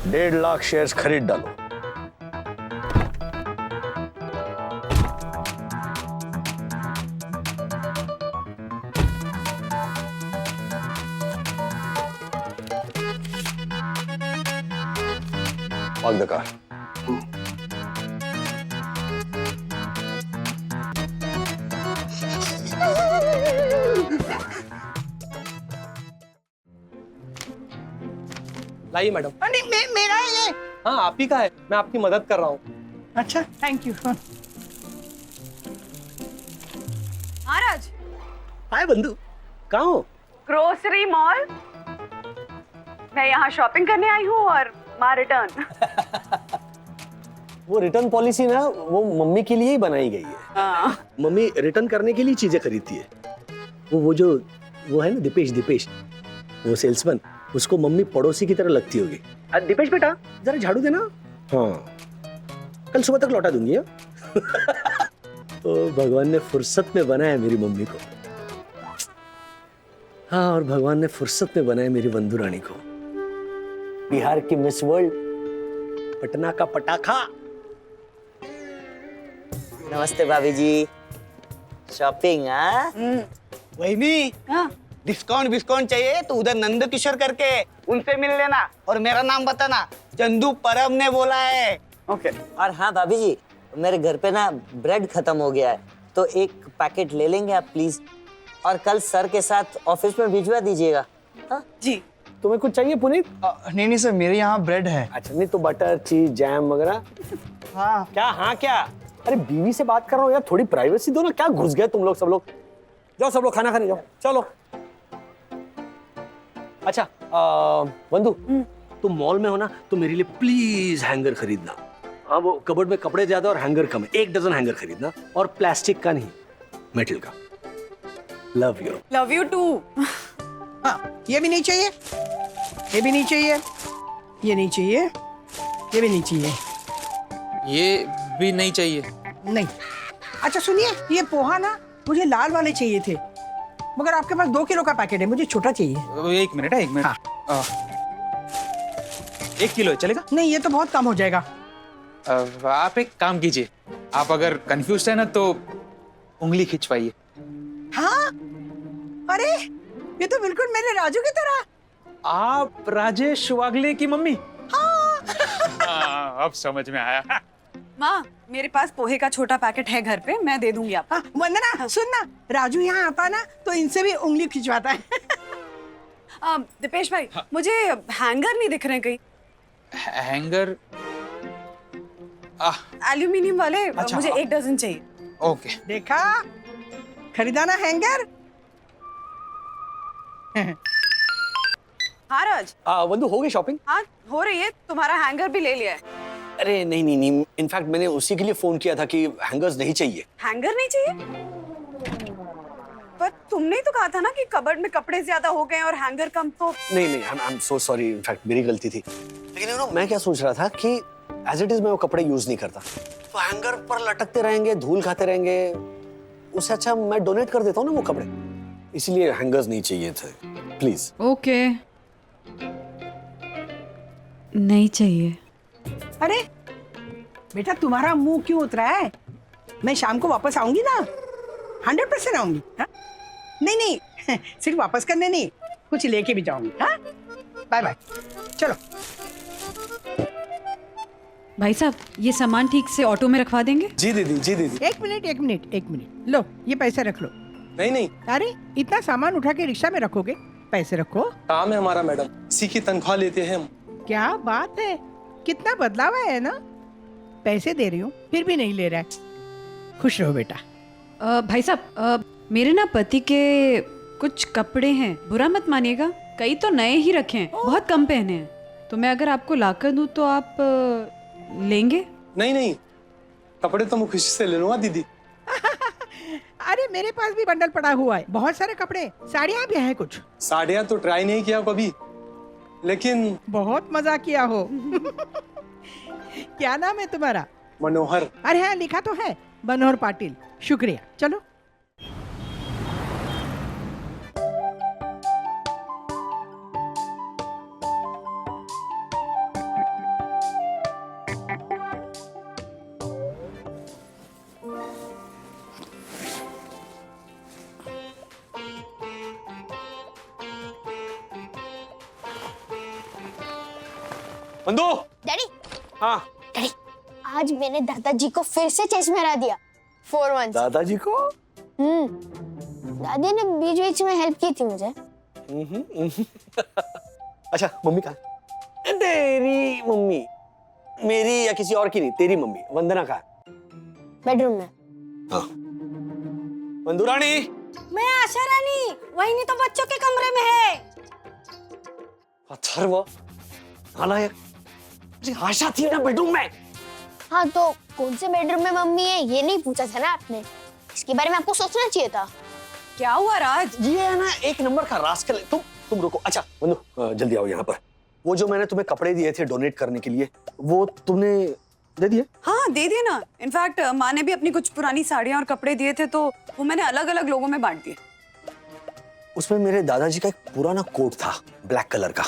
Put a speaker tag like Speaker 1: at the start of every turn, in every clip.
Speaker 1: 1.5 lakh shares खरीद डालो। Park the car.
Speaker 2: लाइए मैडम।
Speaker 3: नहीं मेरा है ये।
Speaker 2: हाँ आप ही का है, मैं आपकी मदद कर रहा हूँ।
Speaker 3: अच्छा थैंक यू।
Speaker 4: महाराज,
Speaker 2: हाय बंधु, कहाँ हो?
Speaker 4: Grocery mall. मैं यहाँ शॉपिंग करने आई हूँ और माँ रिटर्न।
Speaker 1: वो रिटर्न पॉलिसी ना वो मम्मी के लिए ही बनाई गई है। मम्मी रिटर्न करने के लिए चीजें खरीदती है। वो है ना दीपेश, वो सेल्समैन, उसको मम्मी पड़ोसी की तरह लगती होगी। दीपेश बेटा जरा झाड़ू देना। हाँ कल सुबह तक लौटा दूंगी। तो भगवान ने फुर्सत में बनाया मेरी मम्मी को। हाँ और भगवान ने फुर्सत में बनाया मेरी बंधु रानी को। बिहार की मिस वर्ल्ड, पटना का पटाखा।
Speaker 5: नमस्ते भाभी जी। शॉपिंग? हाँ
Speaker 3: वही
Speaker 4: हाँ।
Speaker 3: डिस्काउंट चाहिए तो उधर नंद किशोर करके उनसे मिल लेना और मेरा नाम बताना, चंदू परम ने बोला है।
Speaker 4: ओके।
Speaker 5: और हाँ भाभी जी, मेरे घर पे ना ब्रेड खत्म हो गया है, तो एक पैकेट ले लेंगे आप प्लीज, और कल सर के साथ ऑफिस में भिजवा दीजिएगा। हाँ
Speaker 4: जी।
Speaker 1: तुम्हें कुछ चाहिए पुनीत?
Speaker 3: नहीं सर, मेरे यहाँ ब्रेड है।
Speaker 1: अच्छा नहीं तो बटर चीज जैम वगैरह।
Speaker 3: हाँ
Speaker 1: क्या हाँ क्या? अरे बीवी से बात कर रहा हूँ यार, थोड़ी प्राइवेसी दो ना। क्या घुस गए तुम लोग सब लोग? जाओ सब लोग खाना खाने जाओ, चलो। अच्छा बंधु, तुम मॉल में हो ना तो मेरे लिए प्लीज हैंगर खरीदना। हाँ वो कबर्ड में कपड़े ज्यादा और हैंगर कम है, 1 डजन हैंगर खरीदना, और प्लास्टिक का नहीं, मेटल का। Love you
Speaker 4: too.
Speaker 3: हाँ, ये भी नहीं चाहिए, ये भी नहीं चाहिए, ये नहीं चाहिए, ये भी नहीं चाहिए,
Speaker 6: ये भी नहीं चाहिए।
Speaker 3: नहीं। अच्छा सुनिए, ये पोहा ना मुझे लाल वाले चाहिए थे, मगर आपके पास 2 किलो का पैकेट है, मुझे छोटा चाहिए।
Speaker 6: एक मिनट। हाँ। 1 किलो चलेगा?
Speaker 3: नहीं ये तो बहुत कम हो जाएगा।
Speaker 6: आप एक काम कीजिए, आप अगर कंफ्यूज है ना तो उंगली खिंचवाइए।
Speaker 3: हाँ अरे ये तो बिल्कुल मेरे राजू की तरह।
Speaker 6: आप राजेश वागले की मम्मी? हाँ, अब समझ में आया।
Speaker 4: माँ, मेरे पास पोहे का छोटा पैकेट है घर पे, मैं दे दूंगी आपको।
Speaker 3: हाँ, वंदना सुन ना, राजू यहाँ आता ना तो इनसे भी उंगली खिंचवाता है।
Speaker 4: दीपेश भाई, मुझे हैंगर नहीं दिख रहे कहीं।
Speaker 6: हैंगर?
Speaker 4: एल्यूमिनियम वाले।
Speaker 6: अच्छा,
Speaker 4: मुझे 1 डजन चाहिए।
Speaker 6: ओके।
Speaker 3: देखा, खरीदा ना हैंगर।
Speaker 4: हाँ राज।
Speaker 1: बंधु हो गई शॉपिंग?
Speaker 4: हाँ हो रही है, तुम्हारा हैंगर भी ले लिया है।
Speaker 1: अरे नहीं, इनफैक्ट मैंने उसी के लिए फोन किया था कि हैंगर्स नहीं चाहिए।
Speaker 4: हैंगर नहीं चाहिए? पर तुमने ही तो कहा था ना कि कबर्ड में कपड़े ज्यादा हो गए और हैंगर कम। तो
Speaker 1: नहीं I am so sorry, in fact मेरी गलती थी। लेकिन मैं क्या सोच रहा था कि एज इट इज मैं वो कपड़े यूज नहीं करता, तो हैंगर पर लटकते रहेंगे, धूल खाते रहेंगे, उससे अच्छा मैं डोनेट कर देता हूँ ना वो कपड़े। इसलिए हैंगर्स नहीं चाहिए थे, प्लीज।
Speaker 7: ओके नहीं चाहिए।
Speaker 3: अरे बेटा तुम्हारा मुंह क्यों उतरा है? मैं शाम को वापस आऊंगी ना, 100% आऊंगी। हाँ? नहीं सिर्फ वापस करने नहीं, कुछ लेके भी जाऊंगी। हाँ बाय बाय, चलो।
Speaker 7: भाई साहब ये सामान ठीक से ऑटो में रखवा देंगे?
Speaker 2: जी दीदी।
Speaker 3: एक मिनट, लो ये पैसे रख लो।
Speaker 2: नहीं
Speaker 3: अरे इतना सामान उठा के रिक्शा में रखोगे? पैसे रखो।
Speaker 2: काम है हमारा मैडम, इसी की तनख्वाह लेते हैं हम।
Speaker 3: क्या बात है, कितना बदलाव है ना। पैसे दे रही हूँ फिर भी नहीं ले रहा है। खुश रहो बेटा।
Speaker 7: भाई साहब मेरे ना पति के कुछ कपड़े हैं, बुरा मत मानिएगा, कई तो नए ही रखे हैं, बहुत कम पहने हैं, तो मैं अगर आपको लाकर दूं तो आप लेंगे?
Speaker 2: नहीं, कपड़े तो मैं खुशी से ले लूंगा दीदी।
Speaker 3: अरे मेरे पास भी बंडल पड़ा हुआ है, बहुत सारे कपड़े, साड़ियाँ भी हैं कुछ।
Speaker 2: साड़ियाँ तो ट्राई नहीं किया कभी, लेकिन
Speaker 3: बहुत मजा किया हो। क्या नाम है तुम्हारा?
Speaker 2: मनोहर।
Speaker 3: अरे हाँ लिखा तो है, मनोहर पाटिल। शुक्रिया, चलो।
Speaker 1: बंदू।
Speaker 8: डैडी
Speaker 1: हाँ।
Speaker 8: डैडी आज मैंने दादाजी को फिर से चेस में हरा दिया 4-1 से।
Speaker 1: दादाजी को?
Speaker 8: दादी ने बीच बीच में हेल्प की थी मुझे।
Speaker 1: अच्छा मम्मी कहाँ? तेरी मम्मी, मेरी या किसी और की नहीं, तेरी मम्मी वंदना कहाँ?
Speaker 8: बेडरूम में।
Speaker 1: हाँ। बंदू रानी।
Speaker 8: मैं आशा रानी, वही नहीं तो बच्चों के कमरे में है।
Speaker 1: अथर्व, नालायक, मुझे आशा थी ना बेडरूम में।
Speaker 8: हाँ तो कौन से बेडरूम में मम्मी है ये नहीं पूछा था ना आपने, इसके बारे में आपको सोचना चाहिए था।
Speaker 4: क्या हुआ राज?
Speaker 1: ये है ना एक नंबर का रास्कल है। तुम रुको। अच्छा बंदू जल्दी आओ यहाँ पर। वो जो मैंने तुम्हें कपड़े दिए थे डोनेट करने के लिए, वो तुमने दे दिए?
Speaker 4: हाँ दे दिए ना। इनफैक्ट माँ ने भी अपनी कुछ पुरानी साड़ियाँ और कपड़े दिए थे, तो वो मैंने अलग अलग लोगों में बांट दिए।
Speaker 1: उसमें मेरे दादाजी का एक पुराना कोट था, ब्लैक कलर का।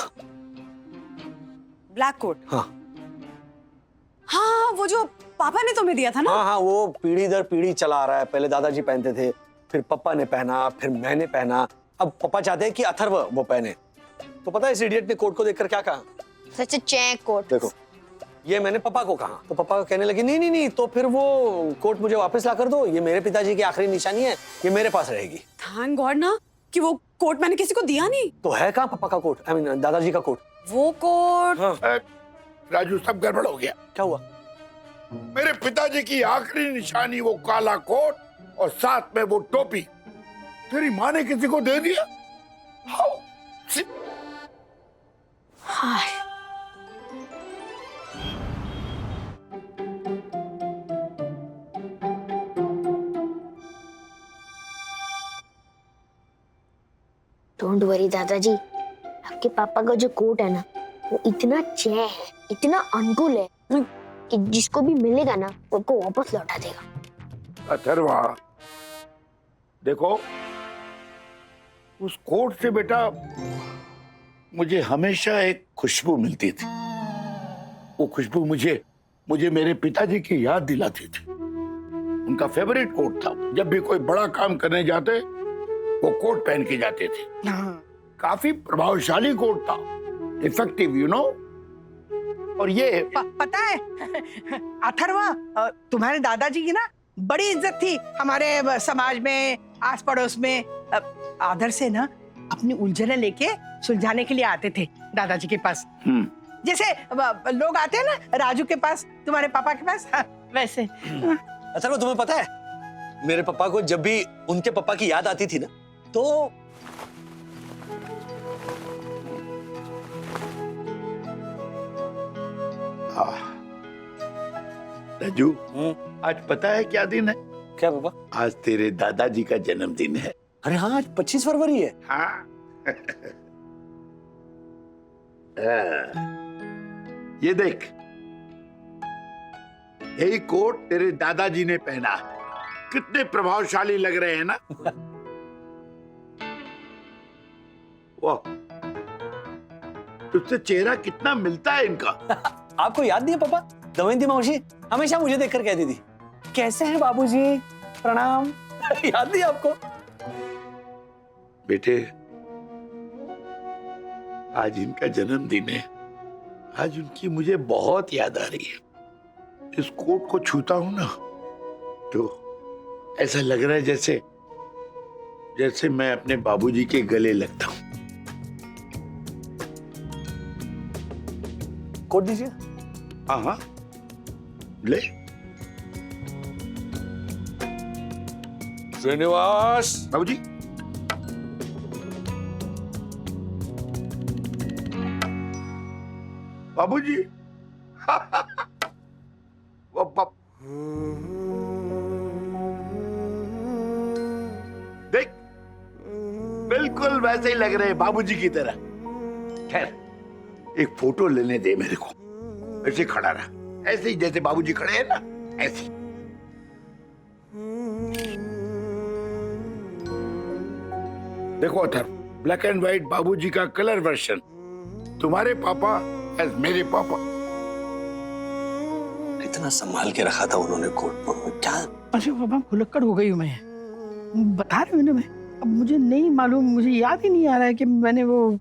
Speaker 4: Black coat?
Speaker 1: हाँ
Speaker 4: हाँ, वो जो पापा ने तुम्हें दिया था ना।
Speaker 1: हाँ हाँ, वो पीढ़ी दर पीढ़ी चला आ रहा है। पहले दादाजी पहनते थे, फिर पापा ने पहना, फिर मैंने पहना, अब पापा चाहते हैं कि अथर्व वो पहने। तो पता है इस इडियट ने कोट को देखकर क्या कहा?
Speaker 8: सच चेक कोट।
Speaker 1: देखो, ये मैंने पापा को कहा, तो पापा कहने लगे नहीं नहीं नहीं, तो फिर वो कोट मुझे वापस ला कर दो, ये मेरे पिताजी की आखिरी निशानी है, ये मेरे पास रहेगी।
Speaker 4: थैंक गॉड ना कि वो कोट मैंने किसी को दिया नहीं।
Speaker 1: तो है कहाँ पापा का कोट, आई मीन दादाजी का कोट?
Speaker 4: वो कोट।
Speaker 1: हाँ।
Speaker 9: राजू सब गड़बड़ हो गया।
Speaker 1: क्या हुआ?
Speaker 9: मेरे पिताजी की आखिरी निशानी वो काला कोट और साथ में वो टोपी तेरी माँ ने किसी को दे दिया? हाउ?
Speaker 8: हाय डोंट वरी दादाजी, आपके पापा का जो कोट है ना वो इतना चे है, इतना अनुकूल है कि जिसको भी मिलेगा ना उनको वापस लौटा देगा।
Speaker 9: अथर्वा देखो, उस कोट से बेटा मुझे हमेशा एक खुशबू मिलती थी। वो खुशबू मुझे मेरे पिताजी की याद दिलाती थी। उनका फेवरेट कोट था। जब भी कोई बड़ा काम करने जाते वो कोट पहन के जाते थे। काफी प्रभावशाली कोट था, इफेक्टिव यू नो। और ये
Speaker 3: पता है अथर्वा, तुम्हारे दादाजी की ना बड़ी इज्जत थी हमारे समाज में, आस पड़ोस में। आदर से ना अपनी उलझने लेके सुलझाने के लिए आते थे दादाजी के पास। जैसे लोग आते हैं ना राजू के पास, तुम्हारे पापा के पास, वैसे।
Speaker 1: अथर्व तुम्हें पता है मेरे पापा को जब भी उनके पापा की याद आती थी ना, तो
Speaker 9: राजू आज पता है क्या दिन है?
Speaker 1: क्या पापा?
Speaker 9: आज तेरे दादाजी का जन्मदिन है।
Speaker 1: अरे हाँ, आज 25 फरवरी है।
Speaker 9: हाँ ये देख, यही कोट तेरे दादाजी ने पहना। कितने प्रभावशाली लग रहे हैं ना? वाह, तुझसे चेहरा कितना मिलता है इनका।
Speaker 1: आपको याद नहीं है पापा, दमयंती मौसी हमेशा मुझे देखकर कहती थी कैसे हैं बाबूजी, प्रणाम। याद नहीं आपको?
Speaker 9: बेटे आज इनका जन्मदिन है। आज उनकी मुझे बहुत याद आ रही है। इस कोट को छूता हूं ना तो ऐसा लग रहा है जैसे मैं अपने बाबूजी के गले लगता हूं।
Speaker 1: कोट दीजिए।
Speaker 9: हाँ हाँ ले।
Speaker 1: श्रीनिवास।
Speaker 9: बाबूजी बाबूजी देख बिल्कुल वैसे ही लग रहे हैं बाबूजी की तरह। खैर एक फोटो लेने दे मेरे को। ऐसे खड़ा रहा, ऐसे ही जैसे बाबूजी खड़े हैं ना, ऐसे। देखो अथर्व, ब्लैक एंड व्हाइट बाबूजी का कलर वर्जन, तुम्हारे पापा एज मेरे पापा।
Speaker 1: इतना संभाल के रखा था उन्होंने कोट को, क्या?
Speaker 3: अरे बाबा भुलक्कड़ हो गई हूँ मैं, बता रही हूँ ना मैं। अब मुझे नहीं मालूम, मुझे याद ही नहीं आ रहा है कि मैंने वो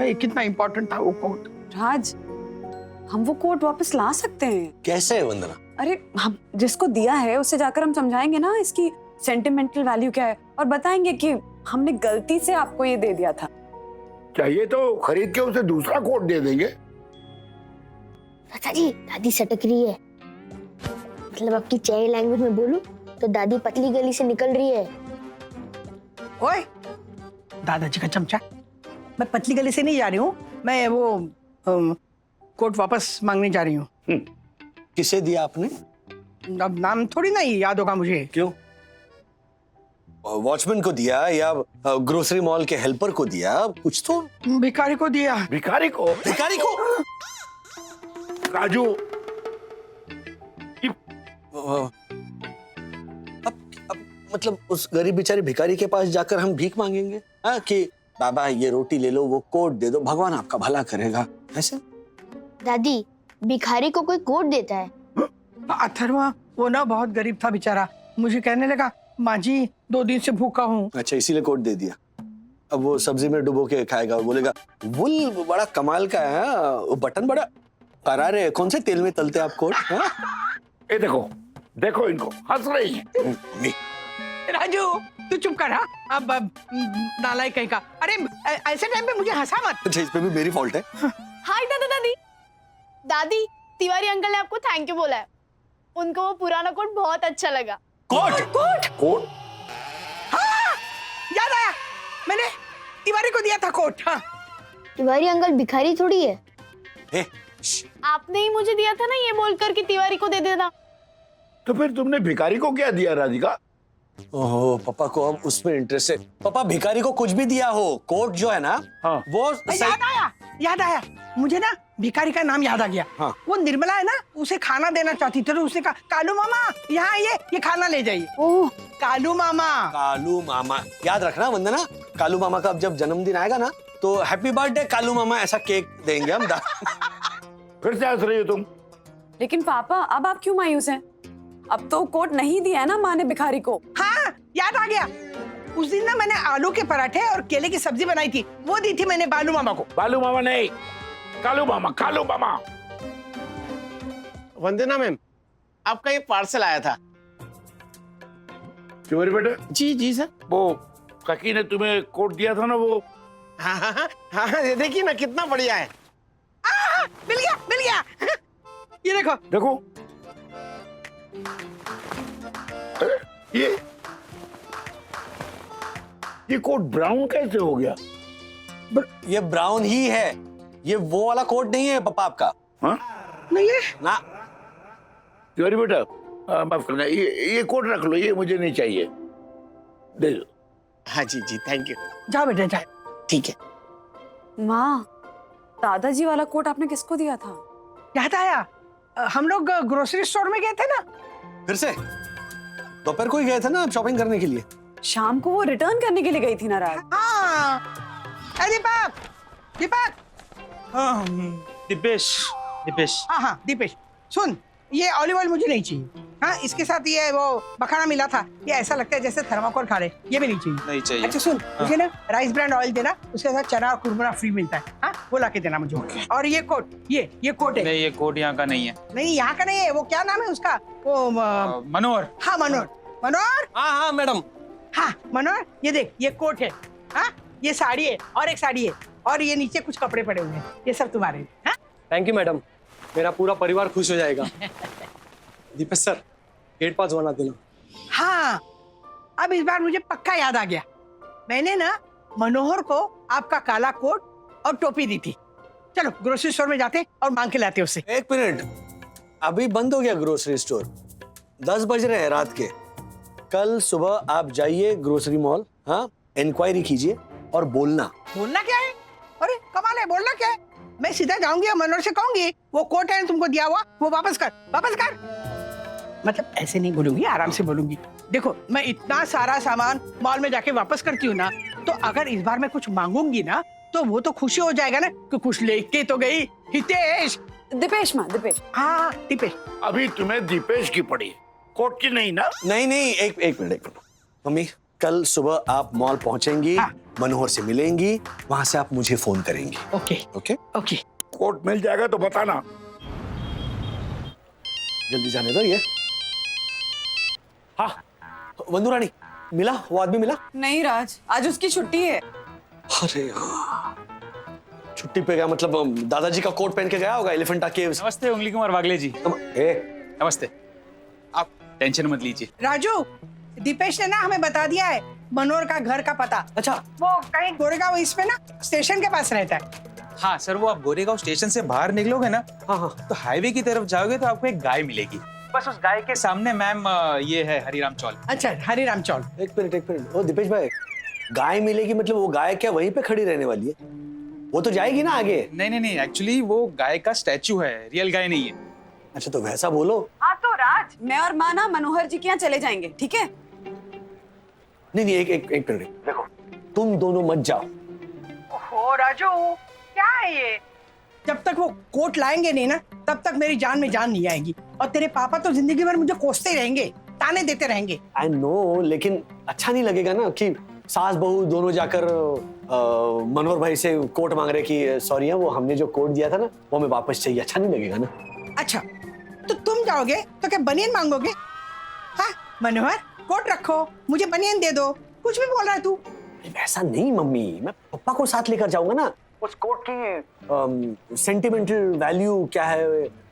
Speaker 3: कितना इंपॉर्टेंट था वो कोट।
Speaker 4: राज, हम वो कोट वापस ला सकते हैं।
Speaker 1: कैसे है वंदना?
Speaker 4: अरे हम जिसको दिया है उससे जाकर हम समझाएंगे ना इसकी सेंटिमेंटल वैल्यू क्या है और बताएंगे कि हमने गलती से आपको ये दे दिया था।
Speaker 9: चाहिए तो खरीद के उसे दूसरा कोट दे देंगे।
Speaker 8: चाचा जी, दादी सटक रही है। मतलब आपकी चाय लैंग्वेज में बोलूं तो दादी पतली गली से निकल रही है।
Speaker 3: ओए दादाजी का चमचा, मैं पतली गली से नहीं जा रही हूँ, मैं वो कोट वापस मांगने जा रही हूँ।
Speaker 1: किसे दिया आपने?
Speaker 3: अब नाम थोड़ी ना याद होगा मुझे।
Speaker 1: क्यों? वॉचमैन को दिया या ग्रोसरी मॉल के हेल्पर को दिया? कुछ तो।
Speaker 3: भिखारी को दिया।
Speaker 9: भिखारी को?
Speaker 1: भिखारी को?
Speaker 9: राजू,
Speaker 1: अब मतलब उस गरीब बेचारे भिखारी के पास जाकर हम भीख मांगेंगे? हाँ, कि बाबा ये रोटी ले लो, वो कोट दे दो, भगवान आपका भला करेगा, ऐसे?
Speaker 8: दादी, भिखारी को कोई कोट देता है?
Speaker 3: अथर्वा वो ना बहुत गरीब था बेचारा, मुझे कहने लगा माँ जी 2 दिन से भूखा हूँ।
Speaker 1: अच्छा, इसीलिए कोट दे दिया। अब वो सब्जी में डुबो के खाएगा, बोलेगा वुल बड़ा कमाल का है, वो बटन बड़ा करार है, कौन से तेल में तलते हैं आप कोट?
Speaker 9: ये देखो देखो इनको, हंस रही है।
Speaker 3: राजू तू चुप कर। हाँ अब नालायक कहीं का। अरे ऐसे टाइम पे मुझे हंसा मत।
Speaker 1: अच्छा, इस पे भी मेरी फॉल्ट है?
Speaker 10: हाय दादा दादी। दादी, तिवारी अंकल ने आपको थैंक यू बोला है। उनको वो पुराना कोट बहुत अच्छा लगा।
Speaker 1: कोट?
Speaker 3: कोट?
Speaker 9: कोट?
Speaker 3: हाँ याद आया, मैंने तिवारी को दिया था कोट। हाँ
Speaker 8: तिवारी अंकल भिखारी थोड़ी है।
Speaker 1: हे,
Speaker 10: आपने ही मुझे दिया था ना ये बोलकर कि तिवारी को दे देना।
Speaker 9: तो फिर तुमने भिखारी को क्या दिया राधिका?
Speaker 1: ओहो, पापा को अब उसमें इंटरेस्ट है। पापा भिखारी को कुछ भी दिया हो, कोट जो है ना,
Speaker 9: हाँ।
Speaker 1: वो
Speaker 3: याद आया मुझे ना, भिखारी का नाम याद आ गया।
Speaker 1: हाँ।
Speaker 3: वो निर्मला है ना, उसे खाना देना चाहती थी तो उसने कहा कालू मामा यहाँ ये खाना ले जाइए। ओह कालू मामा।
Speaker 1: कालू मामा याद रखना वंदना, कालू मामा का अब जब जन्मदिन आएगा ना तो हैप्पी बर्थडे कालू मामा ऐसा केक देंगे हम।
Speaker 9: फिर से हंस रही हो तुम?
Speaker 4: लेकिन पापा अब आप क्यों मायूस हैं? अब तो कोट नहीं दिया है ना माँ ने भिखारी को।
Speaker 3: हाँ याद आ गया, उस दिन ना मैंने आलू के पराठे और केले की सब्जी बनाई थी, वो दी थी मैंने बालू मामा को।
Speaker 9: बालू मामा नहीं, कालू मामा, कालू मामा।
Speaker 11: वंदना मैम, आपका ये पार्सल आया था।
Speaker 9: तिवारी बेटा।
Speaker 11: जी जी सर।
Speaker 9: वो काकी ने तुम्हें कोट दिया था ना, वो?
Speaker 11: हाँ हाँ हाँ हाँ, देखिए ना कितना बढ़िया है।
Speaker 3: मिल गया ये देखो
Speaker 9: देखो ये कोट ब्राउन कैसे हो गया?
Speaker 1: ये ब्राउन ही है, ये वो वाला कोट नहीं है पापा आपका।
Speaker 9: हाँ?
Speaker 3: नहीं है
Speaker 1: ना।
Speaker 9: तिवारी बेटा माफ करना, ये कोट रख लो, ये मुझे नहीं चाहिए, दे दो।
Speaker 11: हाँ जी जी, थैंक यू।
Speaker 3: जाओ बेटा जाओ।
Speaker 11: ठीक है।
Speaker 4: माँ, दादाजी वाला कोट आपने किसको दिया था?
Speaker 3: याद आया, हम लोग ग्रोसरी स्टोर में गए थे ना।
Speaker 1: फिर से दोपहर को ही गए थे ना शॉपिंग करने के लिए।
Speaker 4: शाम को वो रिटर्न करने के लिए गई थी ना राज।
Speaker 3: हाँ दीपक
Speaker 11: दीपेश।
Speaker 3: हाँ दीपेश सुन, ये ऑलिव ऑयल मुझे नहीं चाहिए। हाँ इसके साथ ये वो मखाना मिला था, ये ऐसा लगता है जैसे थर्माकोल खा रहे, ये भी नहीं चाहिए।
Speaker 6: नहीं चाहिए।
Speaker 3: अच्छा सुन, मुझे ना राइस ब्रांड ऑयल देना, उसके साथ चना और कुरमुरा फ्री मिलता है। हाँ वो ला के देना मुझे। और ये कोट, ये कोट है।
Speaker 6: नहीं, ये कोट यहाँ का नहीं है।
Speaker 3: नहीं यहाँ का नहीं है, वो क्या नाम है उसका, वो
Speaker 6: मनोहर।
Speaker 3: हाँ मनोहर।
Speaker 1: हाँ मैडम।
Speaker 3: हाँ मनोहर, ये देख ये कोट है, हाँ ये साड़ी है और एक साड़ी है और ये नीचे कुछ कपड़े पड़े हुए हैं, ये सब तुम्हारे हैं। हाँ?
Speaker 2: थैंक यू मैडम, मेरा पूरा परिवार खुश हो जाएगा। दीपेश सर, गेट पास बना देना।
Speaker 3: हाँ अब इस बार मुझे पक्का याद आ गया, मैंने ना मनोहर को आपका काला कोट और टोपी दी थी। चलो ग्रोसरी स्टोर में जाते और मांग के लाते उससे।
Speaker 1: एक मिनट, अभी बंद हो गया ग्रोसरी स्टोर, 10 बज रहे हैं रात के। कल सुबह आप जाइए ग्रोसरी मॉल, हाँ इंक्वायरी कीजिए और बोलना
Speaker 3: क्या है? अरे कमाल है, बोलना क्या है? मैं सीधा जाऊंगी और मनोहर से कहूंगी वो कोट है तुमको दिया हुआ, वो वापस कर। मतलब ऐसे नहीं बोलूंगी, आराम से बोलूंगी। देखो मैं इतना सारा सामान मॉल में जाके वापस करती हूँ ना, तो अगर इस बार मैं कुछ मांगूंगी ना तो वो तो खुशी हो जाएगा ना कि कुछ लेके तो गई हितेश।
Speaker 4: दीपेश माँ, दीपेश।
Speaker 3: हाँ दीपेश।
Speaker 9: अभी तुम्हें दीपेश की पड़ी, कोट की नहीं ना?
Speaker 1: नहीं, एक मिनट। मम्मी कल सुबह आप मॉल पहुंचेंगी,
Speaker 3: हाँ।
Speaker 1: मनोहर से मिलेंगी, वहां से आप मुझे फोन करेंगी।
Speaker 3: ओके।
Speaker 1: ओके।
Speaker 3: ओके
Speaker 9: कोट मिल जाएगा तो बताना।
Speaker 1: जल्दी जाने दो ये। हाँ वंदू रानी, मिला वो आदमी मिला?
Speaker 4: नहीं राज, आज उसकी छुट्टी है।
Speaker 1: अरे यार, छुट्टी पे गया मतलब दादाजी का कोट पहन के गया होगा एलिफेंटा केव्स।
Speaker 6: नमस्ते उंगली कुमार वागले जी। नमस्ते, आप टेंशन मत लीजिए।
Speaker 3: राजू, दीपेश ने ना हमें बता दिया है मनोहर का घर का पता।
Speaker 1: अच्छा,
Speaker 3: वो कहीं गोरेगांव इसमें ना स्टेशन के पास रहता है।
Speaker 6: हाँ सर, वो आप गोरेगांव स्टेशन से बाहर निकलोगे ना,
Speaker 1: हाँ,
Speaker 6: तो हाईवे की तरफ जाओगे तो आपको एक गाय मिलेगी। बस उस गाय के सामने मैम ये है हरिराम चौल।
Speaker 3: अच्छा, हरिराम चौल।
Speaker 1: एक मिनट। ओ दीपेश भाई, गाय मिलेगी मतलब वो गाय क्या वहीं पे खड़ी रहने वाली है? वो तो जाएगी ना आगे।
Speaker 6: नहीं, एक्चुअली वो गाय का स्टैचू है, रियल गाय नहीं है।
Speaker 1: अच्छा तो वैसा बोलो।
Speaker 4: हाँ तो राज, मैं और माँ ना मनोहर जी के यहाँ चले जाएंगे, ठीक है?
Speaker 1: नहीं, एक मिनट देखो, तुम दोनों मत जाओ।
Speaker 3: ओहो राजू, क्या है ये? जब तक वो कोट लाएंगे नहीं ना, तब तक मेरी जान में जान नहीं आएगी। और तेरे पापा तो जिंदगी भर मुझे कोसते ही रहेंगे, ताने देते रहेंगे।
Speaker 1: आई नो, लेकिन अच्छा नहीं लगेगा ना कि सास बहू दोनों जाकर मनोहर भाई से कोट मांग रहे कि सॉरी है, वो हमने जो कोट दिया था ना वो हमें वापस चाहिए। अच्छा नहीं लगेगा ना।
Speaker 3: अच्छा, तो तुम जाओगे तो क्या बनियान मांगोगे? हाँ मनोहर, कोट रखो, मुझे बनियान दे दो। कुछ भी बोल रहा है तू।
Speaker 1: वैसा नहीं मम्मी, मैं पापा को साथ लेकर जाऊंगा ना। उस कोट की सेंटिमेंटल वैल्यू क्या है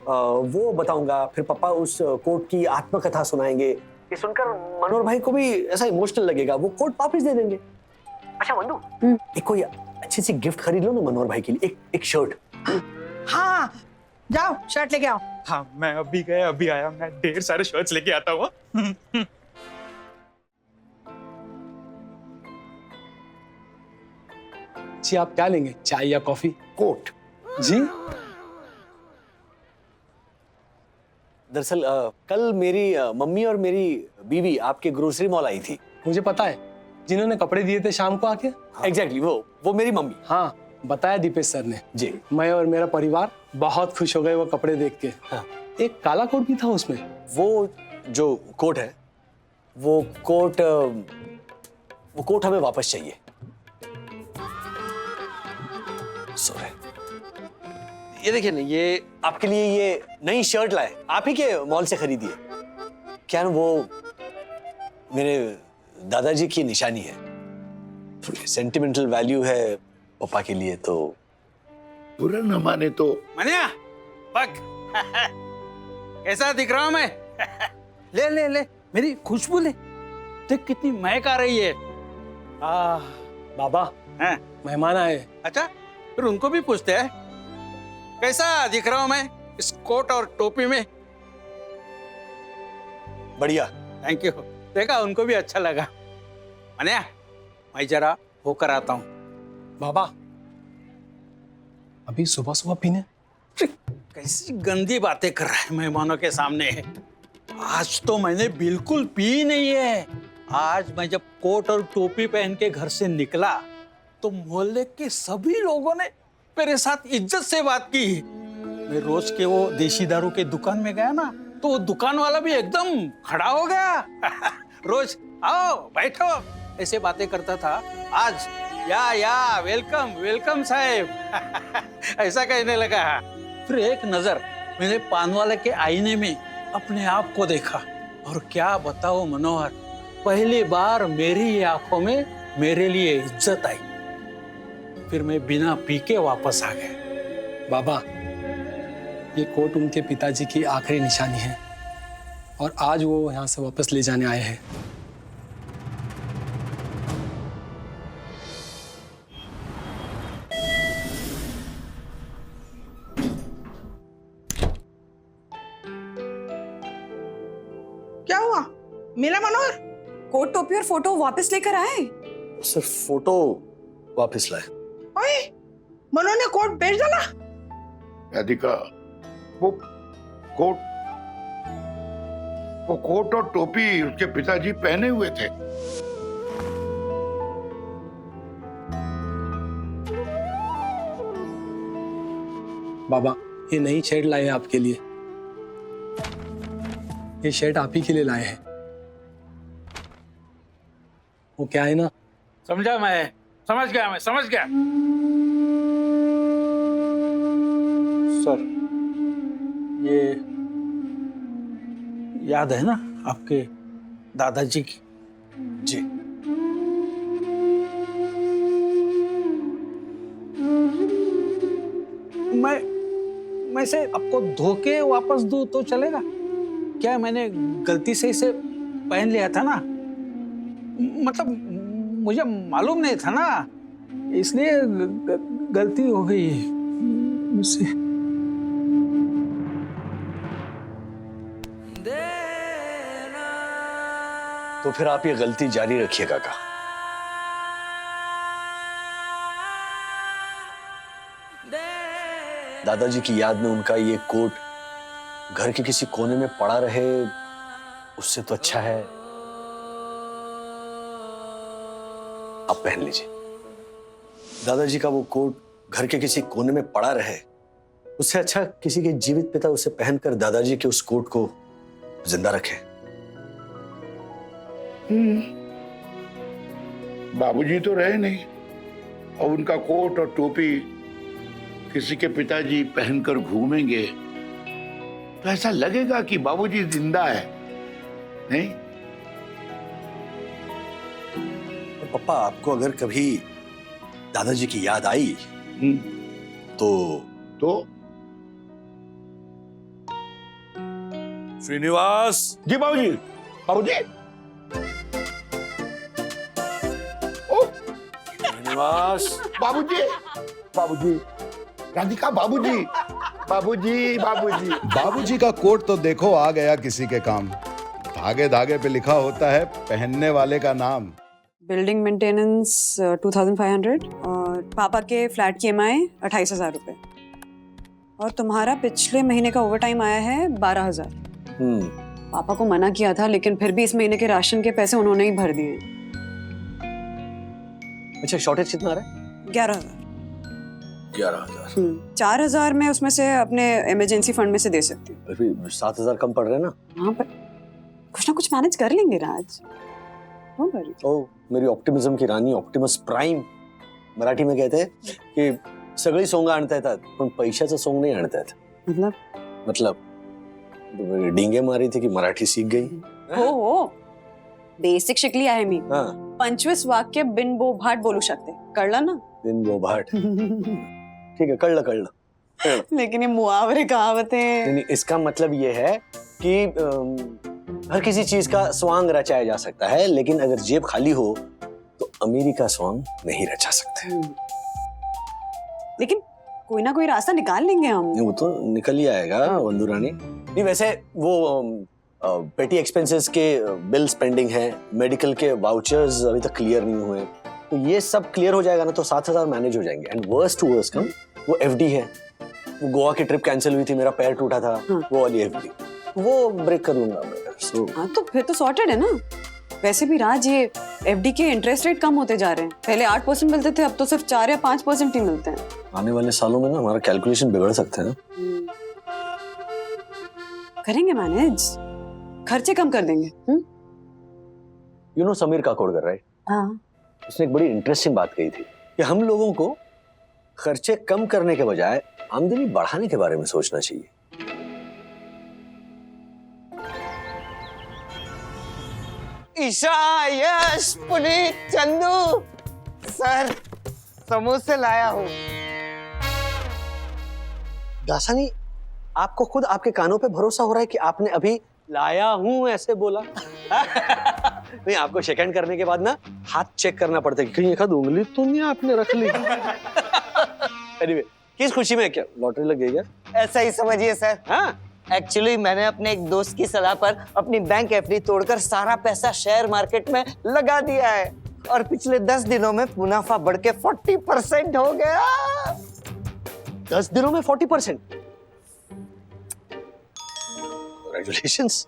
Speaker 1: वो बताऊंगा। फिर पापा उस कोट की आत्मकथा सुनाएंगे। ये सुनकर मनोहर भाई को भी ऐसा इमोशनल लगेगा, वो कोट वापस दे देंगे। अच्छा वंदू, एक कोई अच्छी सी गिफ्ट खरीद लो ना मनोहर भाई के लिए, एक शर्ट।
Speaker 3: हाँ, जाओ शर्ट लेके आओ।
Speaker 6: हाँ, मैं अभी गया अभी आया, मैं ढेर सारे शर्ट्स लेके आता हूँ।
Speaker 2: जी आप क्या लेंगे, चाय या कॉफी?
Speaker 1: कोट
Speaker 2: जी।
Speaker 1: दरअसल कल मेरी मम्मी और मेरी बीवी आपके ग्रोसरी मॉल आई थी।
Speaker 2: मुझे पता है, जिन्होंने कपड़े दिए थे शाम को आके।
Speaker 1: एग्जैक्टली वो मेरी मम्मी।
Speaker 2: हाँ, बताया दीपेश सर ने
Speaker 1: जी।
Speaker 2: मैं और मेरा परिवार बहुत खुश हो गए वो कपड़े देख के।
Speaker 1: हाँ।
Speaker 2: एक काला कोट भी था उसमें।
Speaker 1: वो जो कोट है, वो कोट हमें वापस चाहिए। सॉरी, ये देखिए ना, ये आपके लिए ये नई शर्ट लाए, आप ही के मॉल से खरीदी है। क्या ना, वो मेरे दादाजी की निशानी है, थोड़ी सेंटिमेंटल वैल्यू है पापा के लिए। तो
Speaker 9: बुरा न माने तो।
Speaker 11: मनिया, बक कैसा दिख रहा हूं मैं? ले ले ले, मेरी खुशबू ले, देख कितनी महक आ रही है।
Speaker 2: बाबा, मेहमान आए।
Speaker 11: अच्छा, फिर उनको भी पूछते हैं कैसा दिख रहा हूं मैं इस कोट और टोपी में?
Speaker 1: बढ़िया।
Speaker 11: Thank you. देखा, उनको भी अच्छा लगा। मनिया, मैं जरा होकर आता हूँ।
Speaker 2: बाबा, अभी सुबह सुबह पीने?
Speaker 11: कैसी गंदी बातें कर रहा है मेहमानों के सामने। आज तो मैंने बिल्कुल पी नहीं है। आज मैं जब कोट और टोपी पहन के घर से निकला तो मोहल्ले के सभी लोगों ने मेरे साथ इज्जत से बात की। मैं रोज के वो देशी दारू के दुकान में गया ना, तो वो दुकान वाला भी एकदम खड़ा हो गया। रोज आओ बैठो ऐसे बातें करता था, आज या वेलकम वेलकम साहब ऐसा कहने लगा। फिर एक नजर मैंने पान वाले के आईने में अपने आप को देखा, और क्या बताओ मनोहर, पहली बार मेरी आंखों में मेरे लिए इज्जत आई। फिर मैं बिना पी के वापस आ गया।
Speaker 2: बाबा, ये कोट उनके पिताजी की आखिरी निशानी है, और आज वो यहाँ से वापस ले जाने आए हैं।
Speaker 3: क्या हुआ? मिला मनोहर?
Speaker 4: कोट टोपी और फोटो वापस लेकर आए?
Speaker 1: सिर्फ फोटो वापस लाए।
Speaker 3: ओए, मनोहर ने कोट बेच डाला?
Speaker 9: राधिका, वो कोट और टोपी उसके पिताजी पहने हुए थे।
Speaker 2: बाबा, ये नई शर्ट लाए हैं आपके लिए। ये शर्ट आप ही के लिए लाए हैं। वो क्या है ना,
Speaker 11: समझ गया मैं समझ गया।
Speaker 2: सर, ये
Speaker 11: याद है ना आपके दादाजी की?
Speaker 1: जी।
Speaker 11: मैं इसे आपको धोके वापस दूं तो चलेगा क्या? मैंने गलती से इसे पहन लिया था ना, मतलब मुझे मालूम नहीं था ना, इसलिए गलती हो गई मुझसे।
Speaker 1: तो फिर आप ये गलती जारी रखिए काका। दादाजी की याद में उनका ये कोट घर के किसी कोने में पड़ा रहे, उससे तो अच्छा है आप पहन लीजिए। दादाजी का वो कोट घर के किसी कोने में पड़ा रहे, उससे अच्छा किसी के जीवित पिता उसे पहनकर दादाजी के उस कोट को जिंदा रखे।
Speaker 9: बाबूजी तो रहे नहीं और उनका कोट और टोपी किसी के पिताजी पहनकर घूमेंगे तो ऐसा लगेगा कि बाबूजी जिंदा है, नहीं?
Speaker 1: पापा, आपको अगर कभी दादाजी की याद आई तो श्रीनिवास।
Speaker 9: जी बाबूजी। बाबूजी।
Speaker 1: श्रीनिवास।
Speaker 9: बाबूजी। बाबूजी। राधिका। बाबूजी। बाबूजी। बाबूजी।
Speaker 12: बाबूजी का कोट तो देखो आ गया किसी के काम। धागे धागे पे लिखा होता है पहनने वाले का नाम।
Speaker 4: बिल्डिंग मेंटेनेंस 2500 और पापा के फ्लैट की EMI 28,000 रुपए और तुम्हारा पिछले महीने का ओवरटाइम आया है 12,000। पापा को मना किया था लेकिन फिर भी इस महीने के राशन के पैसे उन्होंने ही भर दिए।
Speaker 1: अच्छा, शॉर्टेज कितना आ रहा है?
Speaker 4: 11,000।
Speaker 1: 11,000।
Speaker 4: 4,000 में उसमें से अपने इमरजेंसी फंड में से दे सकती हूँ।
Speaker 1: अभी 7,000 कम पड़ रहे हैं ना?
Speaker 4: हाँ, पर कुछ ना कुछ मैनेज कर लेंगे राज।
Speaker 1: ओ, मेरी ऑप्टिमिज्म की रानी, ऑप्टिमस प्राइम। मराठी में कहते हैं कि सगळी सोंग आणता येतात पण पैशाचं सोंग नाही आणता येत। मतलब डिंगे मारी थी कि मराठी सीख गई।
Speaker 4: हो बेसिक शिकली आहे मी।
Speaker 1: हाँ।
Speaker 4: 25 वाक्य बिनबोभाट बोलू शकते, कळलं ना?
Speaker 1: बिनबोभाट। ठीक है, कळलं।
Speaker 4: लेकिन ये मुहावरे कहावतें।
Speaker 1: नहीं, इसका मतलब ये है कि हर किसी चीज का स्वांग रचाया जा सकता है, लेकिन अगर जेब खाली हो तो अमीरी का स्वांग नहीं रचा सकते।
Speaker 4: लेकिन कोई ना कोई रास्ता निकाल लेंगे हम।
Speaker 1: वो तो निकल ही आएगा बंधु रानी। नहीं, वैसे वो पेटी एक्सपेंसेस के बिल्स पेंडिंग हैं, मेडिकल के वाउचर्स अभी तक क्लियर नहीं हुए, तो ये सब क्लियर हो जाएगा ना तो 7,000 मैनेज हो जाएंगे। एंड वर्स्ट टू वर्स्ट कम, वो FD है, वो गोवा की ट्रिप कैंसिल हुई थी, मेरा पैर टूटा था, वो वाली FD वो ब्रेक कर लूंगा मैं।
Speaker 4: हाँ, तो फिर तो सॉर्टेड है ना। वैसे भी राज, ये FD के इंटरेस्ट रेट कम होते जा रहे हैं। पहले 8% मिलते थे, अब तो सिर्फ 4 या 5% ही मिलते हैं।
Speaker 1: आने वाले सालों में ना हमारा कैलकुलेशन बिगड़ सकते हैं।
Speaker 4: करेंगे मैनेज, खर्चे कम कर देंगे।
Speaker 1: You know Sameer Kakodkar, right?
Speaker 4: हाँ।
Speaker 1: उसने एक बड़ी इंटरेस्टिंग बात कही थी कि हम लोगों को खर्चे कम करने के बजाय आमदनी बढ़ाने के बारे में सोचना चाहिए।
Speaker 5: ईशा, यश, पुनीत, चंदू, सर समोसे लाया हूँ।
Speaker 1: दासानी, आपको खुद आपके कानों पे भरोसा हो रहा है कि आपने अभी लाया हूं ऐसे बोला? नहीं, आपको शेक हैंड करने के बाद ना हाथ चेक करना पड़ता है कि कहीं एक आध उंगली तो नहीं आपने रख ली। Anyway, किस खुशी में? क्या लॉटरी लग गई क्या?
Speaker 5: ऐसा ही समझिए सर।
Speaker 1: हाँ?
Speaker 5: एक्चुअली मैंने अपने एक दोस्त की सलाह पर अपनी बैंक FD तोड़कर सारा पैसा शेयर मार्केट में लगा दिया है और पिछले 10 दिनों में मुनाफा बढ़ के 40% हो गया।
Speaker 1: 10 दिनों में 40%? Congratulations।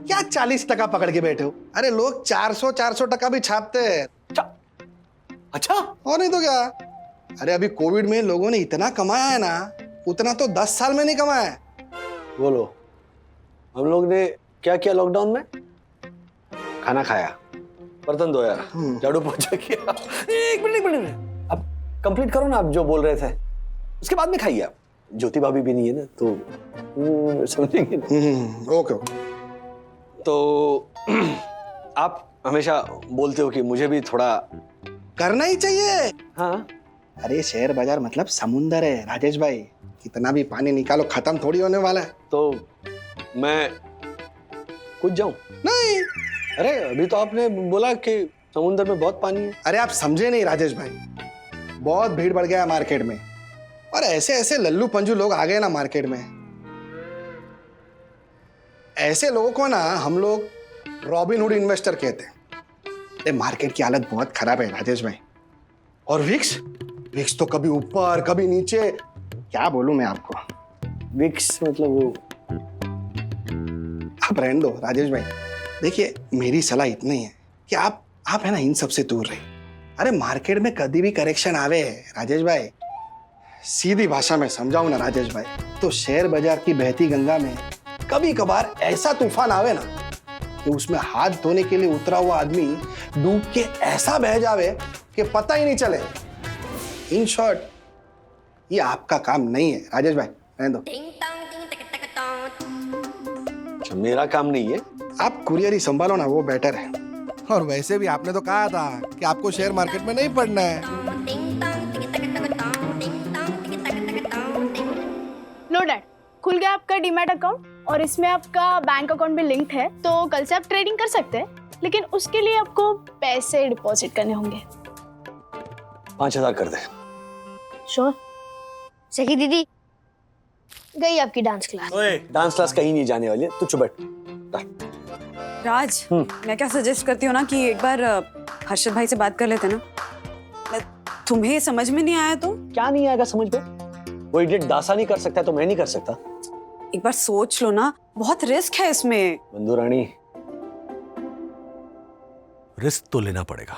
Speaker 13: क्या 40% पकड़ के बैठे हो? अरे लोग 400 भी छापते हैं।
Speaker 1: अच्छा?
Speaker 13: और नहीं तो क्या? अरे अभी कोविड में लोगों ने इतना कमाया है ना, उतना तो 10 साल में नहीं कमाया है।
Speaker 1: बोलो, हम लोग ने क्या किया लॉकडाउन में? खाना खाया, बर्तन धोया, झाड़ू पोछा किया। एक मिनट, अब कंप्लीट करो ना आप जो बोल रहे थे, उसके बाद में खाइए आप। ज्योति भाभी भी नहीं है ना, तो समझेंगे ना।
Speaker 13: Okay okay.
Speaker 1: तो आप हमेशा बोलते हो कि मुझे भी थोड़ा
Speaker 13: करना ही चाहिए।
Speaker 1: हाँ,
Speaker 13: अरे शेयर बाजार मतलब समुंदर है राजेश भाई, कितना भी पानी निकालो खत्म थोड़ी होने वाला है।
Speaker 1: तो मैं कूद जाऊं?
Speaker 13: नहीं।
Speaker 1: अरे अभी तो आपने बोला कि समुंदर में बहुत पानी है।
Speaker 13: अरे आप समझे नहीं राजेश भाई, बहुत भीड़ बढ़ गया है मार्केट में, और ऐसे ऐसे लल्लू पंजू लोग आ गए ना मार्केट में। ऐसे लोगों को ना हम लोग रॉबिनहुड इन्वेस्टर कहते हैं। अरे मार्केट की हालत बहुत खराब है राजेश भाई। और विक्स तो कभी ऊपर कभी नीचे, क्या बोलूं मैं आपको।
Speaker 1: विक्स मतलब वो,
Speaker 13: आप रहने दो राजेश भाई। देखिए मेरी सलाह इतनी है कि आप है ना इन सब से दूर रहिए। अरे मार्केट में कभी भी करेक्शन आवे राजेश भाई, सीधी भाषा में समझाऊं ना राजेश भाई, तो शेयर बाजार की बहती गंगा में कभी कभार ऐसा तूफान आवे ना कि उसमें हाथ धोने के लिए उतरा हुआ आदमी डूब के ऐसा बह जावे कि पता ही नहीं चले। इन शॉर्ट ये आपका काम नहीं है राजेश भाई, रहने दो।
Speaker 1: अच्छा, मेरा काम नहीं है?
Speaker 13: आप कुरियर ही संभालो ना, वो बेटर है। और वैसे भी आपने तो कहा था कि आपको शेयर मार्केट में नहीं पढ़ना है।
Speaker 10: लो डैड, खुल गया आपका डीमैट अकाउंट और इसमें आपका बैंक अकाउंट भी लिंक्ड है, तो कल से आप ट्रेडिंग कर सकते हैं, लेकिन उसके लिए आपको पैसे डिपॉजिट करने होंगे।
Speaker 1: 5,000 कर दे।
Speaker 8: श्योर। सखी दीदी गई आपकी डांस क्लास।
Speaker 1: डांस क्लास कहीं नहीं जाने वाली है, तू चुप बैठ।
Speaker 4: राज, मैं क्या सजेस्ट करती हूँ ना कि एक बार हर्षद भाई से बात कर लेते ना। तुम्हें समझ में नहीं आया तो?
Speaker 1: क्या नहीं आएगा समझ में? वो इडियट दासा नहीं कर सकता तो मैं नहीं कर सकता?
Speaker 4: एक बार सोच लो ना, बहुत रिस्क है इसमें।
Speaker 1: बंधु रानी, रिस्क तो लेना पड़ेगा।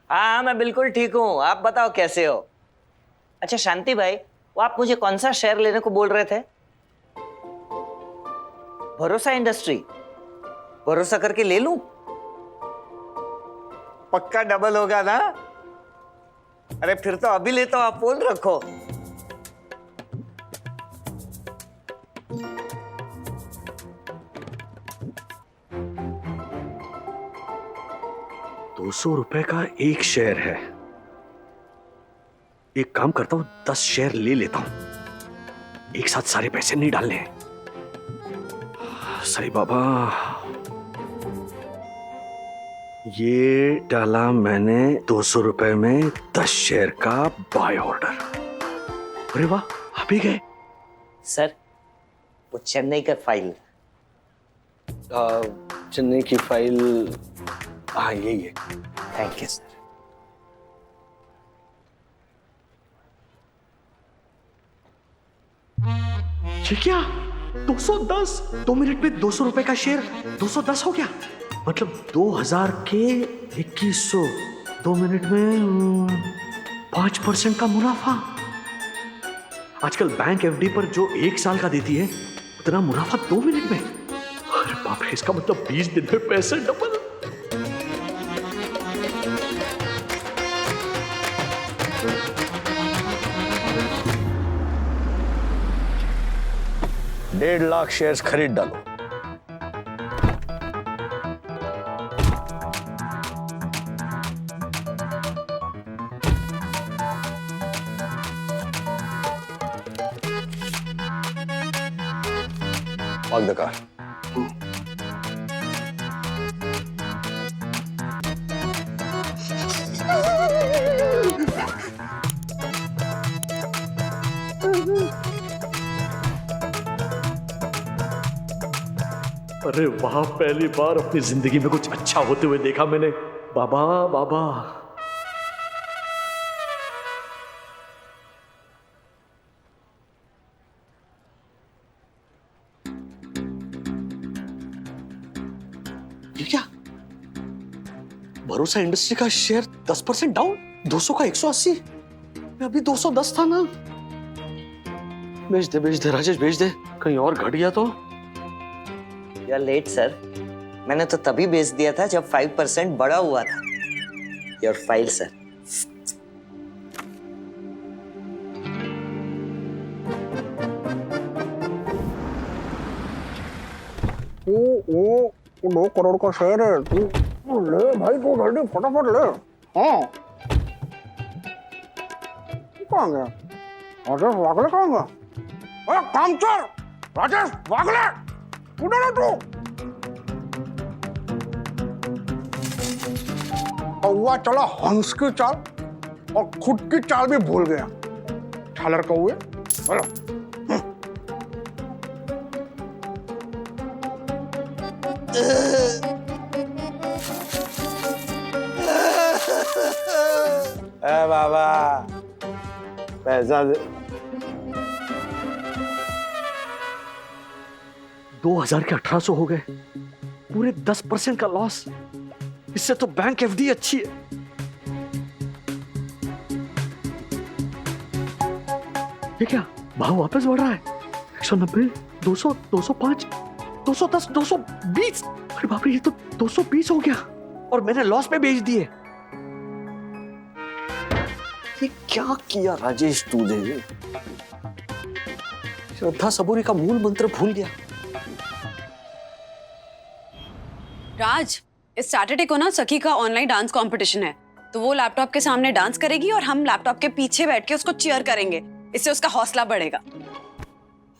Speaker 5: हाँ मैं बिल्कुल ठीक हूँ, आप बताओ कैसे हो। अच्छा शांति भाई, वो आप मुझे कौन सा शेयर लेने को बोल रहे थे? भरोसा इंडस्ट्री? भरोसा करके ले लूं? पक्का डबल होगा ना? अरे फिर तो अभी लेता हूं, आप फोन रखो।
Speaker 1: ₹200 का एक शेयर है। एक काम करता हूं, 10 शेयर ले लेता हूं। एक साथ सारे पैसे नहीं डालने हैं। साईं बाबा, ये डाला मैंने ₹200 में 10 शेयर का बाय ऑर्डर। अरे वाह, अभी गए।
Speaker 5: सर वो चेन्नई का फाइल।
Speaker 1: चेन्नई की फाइल, हाँ यही है।
Speaker 5: Thank you sir.
Speaker 1: ये क्या? 210? 2 मिनट में ₹200 का शेयर 210 हो गया। मतलब 2000 के 2100, 2 मिनट में 5% का मुनाफा। आजकल बैंक एफडी पर जो 1 साल का देती है, उतना मुनाफा 2 मिनट में। अरे बाप रे, इसका मतलब 20 दिन में पैसे डबल। $1.5 लाख शेयर्स खरीद डालो। Park the car. अरे वाह, पहली बार अपनी जिंदगी में कुछ अच्छा होते हुए देखा मैंने। बाबा बाबा, ये क्या? भरोसा इंडस्ट्री का शेयर 10% डाउन, 200 का 180। मैं अभी 210 था ना। भेज दे राजेश, भेज दे। कहीं और घट गया तो?
Speaker 5: You are late sir. मैंने तो तभी बेच दिया था जब 5% बढ़ा हुआ था। Your file sir.
Speaker 13: वो 2 करोड़ का शेयर है, तू ले भाई, तू जल्दी फटाफट ले। हाँ कहाँ गया राजेश वागले? कहाँ गया? अरे काम चोर राजेश वागले, उधर है तू। कौवा चला हंस की चाल और खुद की चाल भी भूल गया। झालर कौवे, बोलो।
Speaker 1: बाबा पैसा दे। 2000 के 1800 हो गए, पूरे 10% का लॉस। इससे तो बैंक एफडी अच्छी है। ये क्या भाव वापस बढ़ रहा है? 190, 200, 205, 210, 220। अरे बाप रे, ये तो 220 हो गया और मैंने लॉस में बेच दिए। ये क्या किया राजेश तूने? श्रद्धा सबूरी का मूल मंत्र भूल गया।
Speaker 4: राज, इस सैटरडे को ना सखी का ऑनलाइन डांस कंपटीशन है, तो वो लैपटॉप के सामने डांस करेगी और हम लैपटॉप के पीछे बैठ के उसको चीयर करेंगे। इससे उसका हौसला बढ़ेगा।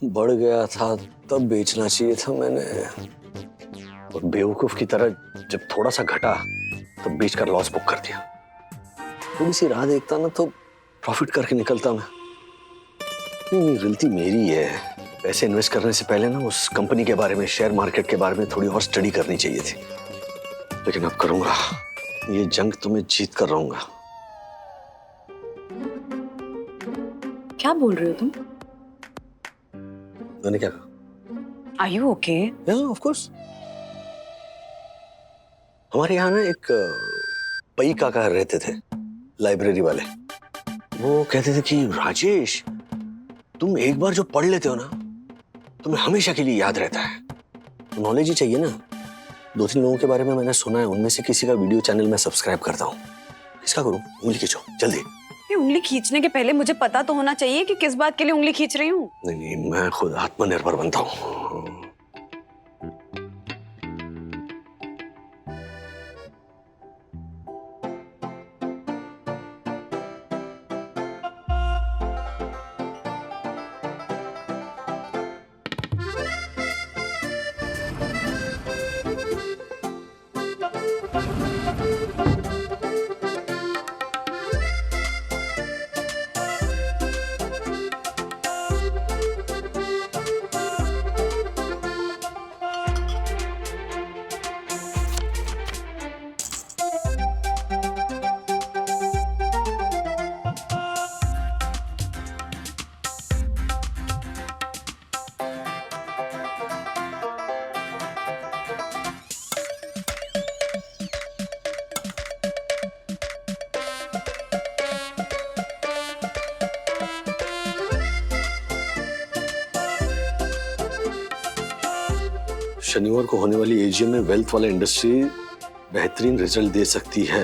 Speaker 1: बढ़ गया था तब बेचना चाहिए था मैंने, और बेवकूफ की तरह जब थोड़ा सा घटा तब बेचकर लॉस बुक कर दिया। थोड़ी सी राह देखता ना तो प्रॉफिट करके निकलता मैं। नहीं, गलती मेरी है। पैसे इन्वेस्ट करने से पहले ना उस कंपनी के बारे में, शेयर मार्केट के बारे में थोड़ी और स्टडी करनी चाहिए थी। लेकिन अब करूंगा, ये जंग तो मैं जीत कर रहूंगा।
Speaker 4: क्या बोल रहे हो तुम?
Speaker 1: मैंने क्या कहा?
Speaker 4: Are you okay?
Speaker 1: Yeah, of course. हमारे यहाँ ना एक पई काका रहते थे, लाइब्रेरी वाले। वो कहते थे कि राजेश, तुम एक बार जो पढ़ लेते हो ना, तुम्हें हमेशा के लिए याद रहता है। नॉलेज ही चाहिए ना। 2-3 लोगों के बारे में मैंने सुना है, उनमें से किसी का वीडियो चैनल में सब्सक्राइब करता हूँ। किसका करूँ? उंगली खींचो जल्दी।
Speaker 4: ये उंगली खींचने के पहले मुझे पता तो होना चाहिए कि किस बात के लिए उंगली खींच रही हूँ।
Speaker 1: नहीं, मैं खुद आत्मनिर्भर बनता हूँ। शनिवार को होने वाली एजीएम में वेल्थ वाला इंडस्ट्री बेहतरीन रिजल्ट दे सकती है।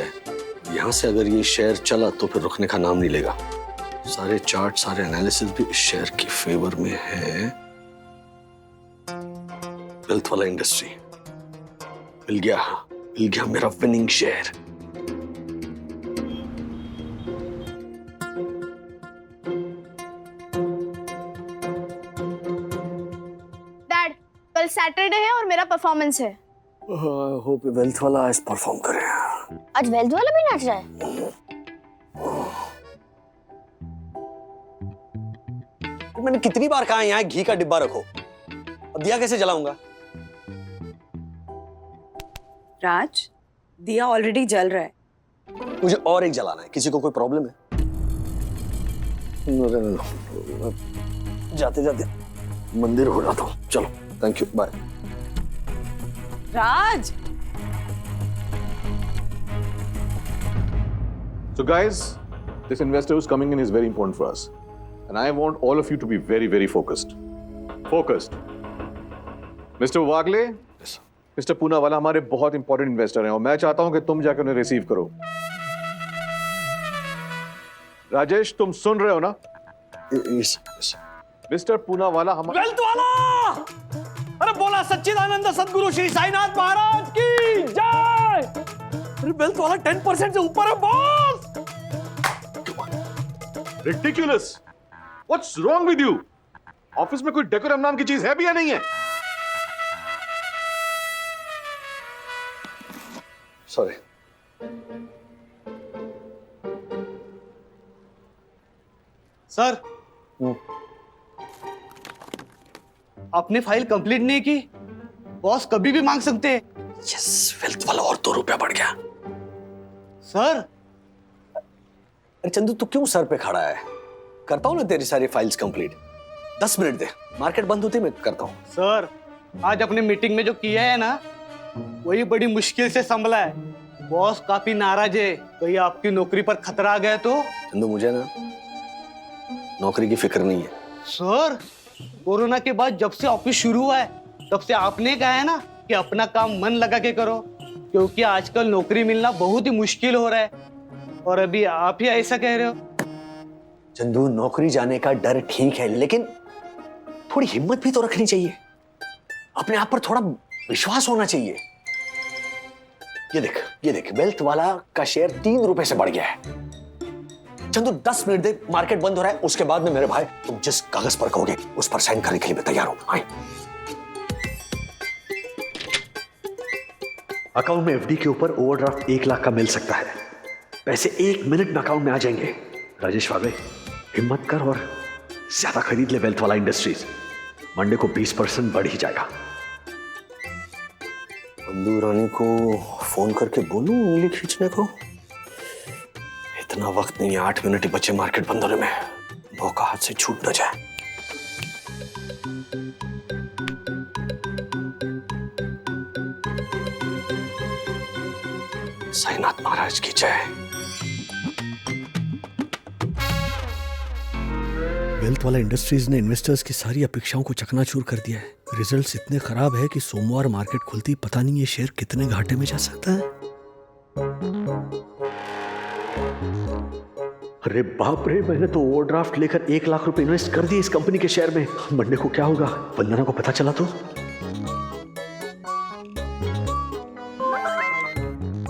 Speaker 1: यहाँ से अगर ये शेयर चला तो फिर रुकने का नाम नहीं लेगा। सारे चार्ट, सारे एनालिसिस भी इस शेयर के फेवर में है। वेल्थ वाला इंडस्ट्री मिल गया मेरा विनिंग शेयर।
Speaker 10: डैड, कल सैटरडे है और मेरा परफॉर्मेंस है।
Speaker 1: होप वेल्थ वाला आज परफॉर्म करे।
Speaker 8: आज वेल्थ वाला भी नाच रहा है।
Speaker 1: मैंने कितनी बार कहा यहाँ घी का डिब्बा रखो, अब दिया कैसे जलाऊंगा?
Speaker 4: राज, दिया ऑलरेडी जल रहा है।
Speaker 1: मुझे और एक जलाना है। किसी को कोई प्रॉब्लम है? जाते जाते मंदिर हो जाता हूँ। चलो, thank you, bye.
Speaker 4: Raj,
Speaker 14: So guys, this investor who's coming in is very important for us. And I want all of you to be very, very focused. Focused. Mr. Wagle,
Speaker 1: yes.
Speaker 14: Mr. Poonawalla हमारे बहुत important investor हैं और मैं चाहता हूं कि तुम जाकर उन्हें receive करो। राजेश, तुम सुन रहे हो ना?
Speaker 1: Yes, yes.
Speaker 14: Mr. Poonawalla हमारे
Speaker 11: वेल्थ वाला! अरे
Speaker 1: बोला सच्चिदानंद सदगुरु श्री साईनाथ महाराज की जय। अरे वेल्थ वाला 10% से ऊपर है boss.
Speaker 14: Ridiculous! What's wrong with you? Office में कोई डेकोरम नाम की चीज है भी या नहीं है?
Speaker 1: सॉरी।
Speaker 13: सर, आपने फाइल कंप्लीट नहीं की, बॉस कभी भी मांग सकते हैं।
Speaker 1: यस, वेल्थ वाला और 2 रुपया बढ़ गया।
Speaker 13: सर,
Speaker 1: अरे चंदू तू क्यों सर पे खड़ा है? करता हूँ ना तेरी सारी फाइल्स कंप्लीट। 10 मिनट दे, मार्केट बंद होती मैं करता हूँ।
Speaker 13: सर, आज अपने मीटिंग में जो किया है ना, वही बड़ी मुश्किल से संभला है। बॉस काफी नाराज है, कहीं आपकी नौकरी पर खतरा आ गया तो?
Speaker 1: चंदू मुझे ना नौकरी की फिक्र नहीं है।
Speaker 13: सर, कोरोना के बाद जब से ऑफिस शुरू हुआ है, तब से आपने कहा है ना कि अपना काम मन लगा के करो, क्योंकि आजकल नौकरी मिलना बहुत ही मुश्किल हो रहा है। और अभी आप ही ऐसा कह रहे हो।
Speaker 1: चंदू नौकरी जाने का डर ठीक है, लेकिन थोड़ी हिम्मत भी तो रखनी चाहिए। अपने आप पर थोड़ा विश्वास होना चाहिए। ये देख वेल्थ वाला का शेयर 3 रुपए से बढ़ गया है। चंदू 10 मिनट दे, मार्केट बंद हो रहा है, उसके बाद में मेरे भाई तुम जिस कागज पर कहोगे उस पर साइन करने के लिए मैं तैयार हूं। आए। अकाउंट में एफडी के ऊपर ओवरड्राफ्ट 1 लाख का मिल सकता है। पैसे 1 मिनट में अकाउंट में आ जाएंगे। राजेश वाले हिम्मत कर और ज्यादा खरीद ले वेल्थ वाला इंडस्ट्रीज। मंडे को 20% बढ़ ही जाएगा। बंदू रानी को फोन करके बोलूं उंगली खींचने को? इतना वक्त नहीं है, 8 मिनट ही बचे मार्केट बंद होने में। मौका हाथ से छूट न जाए। साईनाथ महाराज की जय। वेल्थ वाला इंडस्ट्रीज ने इन्वेस्टर्स की सारी अपेक्षाओं को चकनाचूर कर दिया है। रिजल्ट्स इतने खराब है कि सोमवार मार्केट खुलती पता नहीं ये शेयर कितने घाटे में जा सकता है। अरे बाप रे, मैंने तो ओवरड्राफ्ट लेकर 1 लाख रुपए इन्वेस्ट कर दिए इस कंपनी के शेयर में। मंडे को क्या होगा? वंदना को पता चला तो?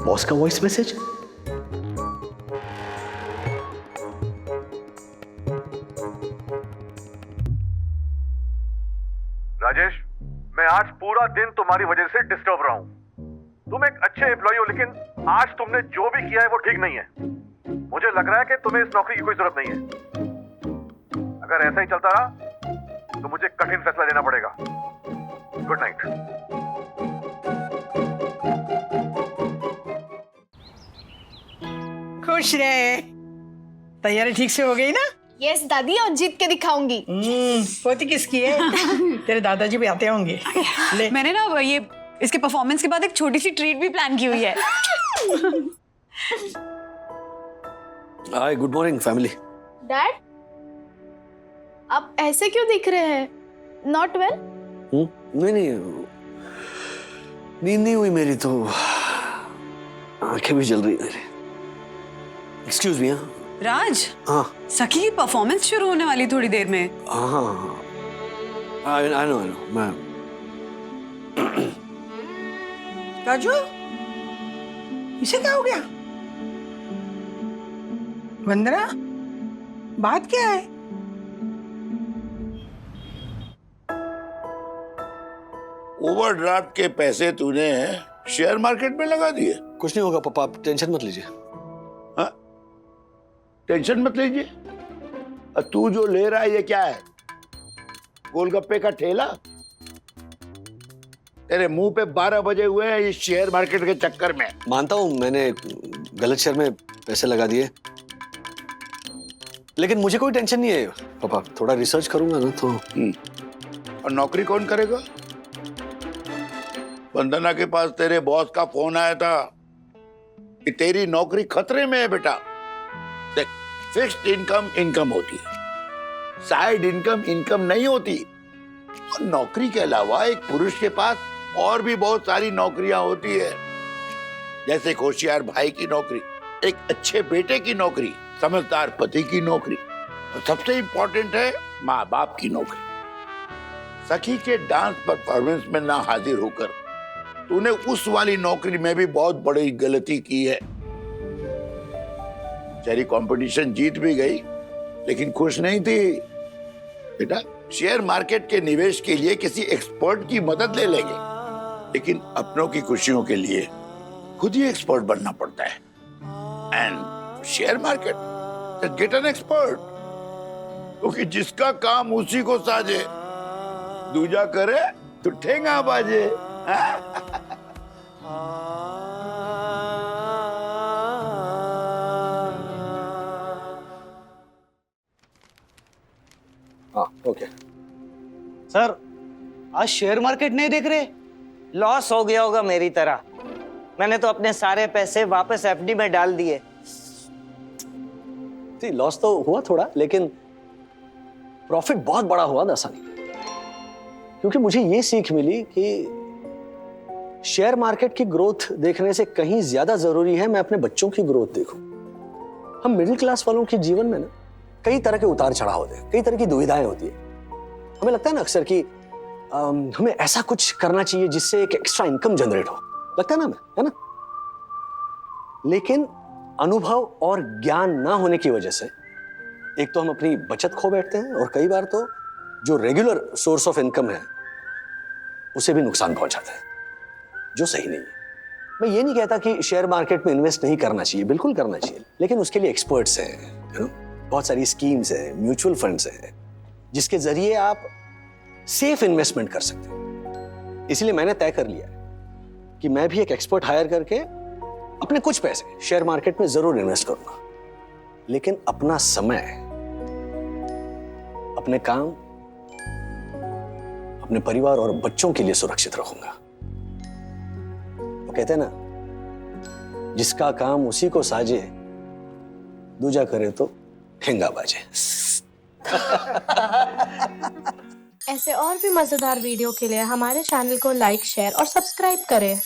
Speaker 1: बॉस का वॉइस मैसेज।
Speaker 14: राजेश, मैं आज पूरा दिन तुम्हारी वजह से डिस्टर्ब रहा हूं। तुम एक अच्छे एम्प्लॉय हो, लेकिन आज तुमने जो भी किया है वो ठीक नहीं है। मुझे लग रहा है कि तुम्हें इस नौकरी की कोई जरूरत नहीं है। अगर ऐसा ही चलता रहा तो मुझे कठिन फैसला लेना पड़ेगा। Good night.
Speaker 3: खुश रहे। तैयारी ठीक से हो गई ना?
Speaker 10: यस दादी, और जीत के दिखाऊंगी।
Speaker 3: पोती किसकी है? तेरे दादाजी भी आते होंगे। ले।
Speaker 4: मैंने ना ये इसके परफॉर्मेंस के बाद एक छोटी सी ट्रीट भी प्लान की हुई है।
Speaker 1: हाय, गुड मॉर्निंग फैमिली।
Speaker 10: डैड, आप ऐसे क्यों दिख रहे हैं? Not well?
Speaker 1: नहीं नींद नहीं हुई मेरी, तो आंखें भी जल रही मेरी। Excuse me.
Speaker 4: राज,
Speaker 1: हाँ
Speaker 4: सखी की परफॉर्मेंस शुरू होने वाली थोड़ी देर में।
Speaker 1: हाँ, आई नो मैं।
Speaker 3: राजू, इसे क्या हो गया? वंदना, बात क्या है?
Speaker 9: ओवरड्राफ्ट के पैसे तूने शेयर मार्केट में लगा दिए?
Speaker 1: कुछ नहीं होगा पापा, आप टेंशन मत लीजिए।
Speaker 9: हाँ, टेंशन मत लीजिए। तू जो ले रहा है ये क्या है? गोलगप्पे का ठेला? तेरे मुंह पे 12 बजे हुए हैं इस शेयर मार्केट के चक्कर में।
Speaker 1: मानता हूं मैंने गलत शेयर में पैसे लगा दिए, लेकिन मुझे कोई टेंशन नहीं है पापा। थोड़ा रिसर्च करूंगा ना तो।
Speaker 9: और नौकरी कौन करेगा? वंदना के पास तेरे बॉस का फोन आया था कि तेरी नौकरी खतरे में है बेटा। देख, फिक्स्ड इनकम होती है, साइड इनकम नहीं होती। और नौकरी के अलावा एक पुरुष के पास और भी बहुत सारी नौकरियां होती है, जैसे एक होशियार भाई की नौकरी, एक अच्छे बेटे की नौकरी, समझदार पति की नौकरी, और सबसे इंपॉर्टेंट है माँ बाप की नौकरी। सखी के डांस परफॉर्मेंस में ना हाजिर होकर तूने उस वाली नौकरी में भी बहुत बड़ी गलती की है। तेरी कंपटीशन जीत भी गई लेकिन खुश नहीं थी। बेटा, शेयर मार्केट के निवेश के लिए किसी एक्सपर्ट की मदद ले लेंगे, लेकिन अपनों की खुशियों के लिए खुद ही एक्सपर्ट बनना पड़ता है। And share market, get an expert, क्योंकि जिसका काम उसी को साजे, दूजा करे तो ठेंगा बाजे।
Speaker 1: हाँ, ओके।
Speaker 5: सर, आज शेयर मार्केट नहीं देख रहे? लॉस हो गया होगा मेरी तरह। मैंने तो अपने सारे पैसे वापस एफडी में डाल दिए।
Speaker 1: लॉस तो हुआ थोड़ा, लेकिन प्रॉफिट बहुत बड़ा हुआ दासानी, क्योंकि मुझे ये सीख मिली कि शेयर मार्केट की ग्रोथ देखने से कहीं ज्यादा जरूरी है मैं अपने बच्चों की ग्रोथ देखूं। हम मिडिल क्लास वालों के जीवन में ना कई तरह के उतार चढ़ाव होते हैं, कई तरह की दुविधाएं होती है। हमें लगता है ना अक्सर कि हमें ऐसा कुछ करना चाहिए जिससे एक एक्स्ट्रा इनकम जनरेट हो, लगता है ना हमें, है ना? लेकिन अनुभव और ज्ञान ना होने की वजह से एक तो हम अपनी बचत खो बैठते हैं, और कई बार तो जो रेगुलर सोर्स ऑफ इनकम है उसे भी नुकसान पहुंचाता है, जो सही नहीं है। मैं ये नहीं कहता कि शेयर मार्केट में इन्वेस्ट नहीं करना चाहिए, बिल्कुल करना चाहिए, लेकिन उसके लिए एक्सपर्ट्स हैं, बहुत सारी स्कीम्स हैं, म्यूचुअल फंड्स हैं, जिसके जरिए आप सेफ इन्वेस्टमेंट कर सकते हैं। इसलिए मैंने तय कर लिया है कि मैं भी एक एक्सपर्ट हायर करके अपने कुछ पैसे शेयर मार्केट में जरूर इन्वेस्ट करूंगा, लेकिन अपना समय, अपने काम, अपने परिवार और बच्चों के लिए सुरक्षित रखूंगा। वो कहते हैं ना, जिसका काम उसी को साजे, दूजा करे तो ठेंगा बाजे।
Speaker 15: ऐसे और भी मजेदार वीडियो के लिए हमारे चैनल को लाइक, शेयर और सब्सक्राइब करें।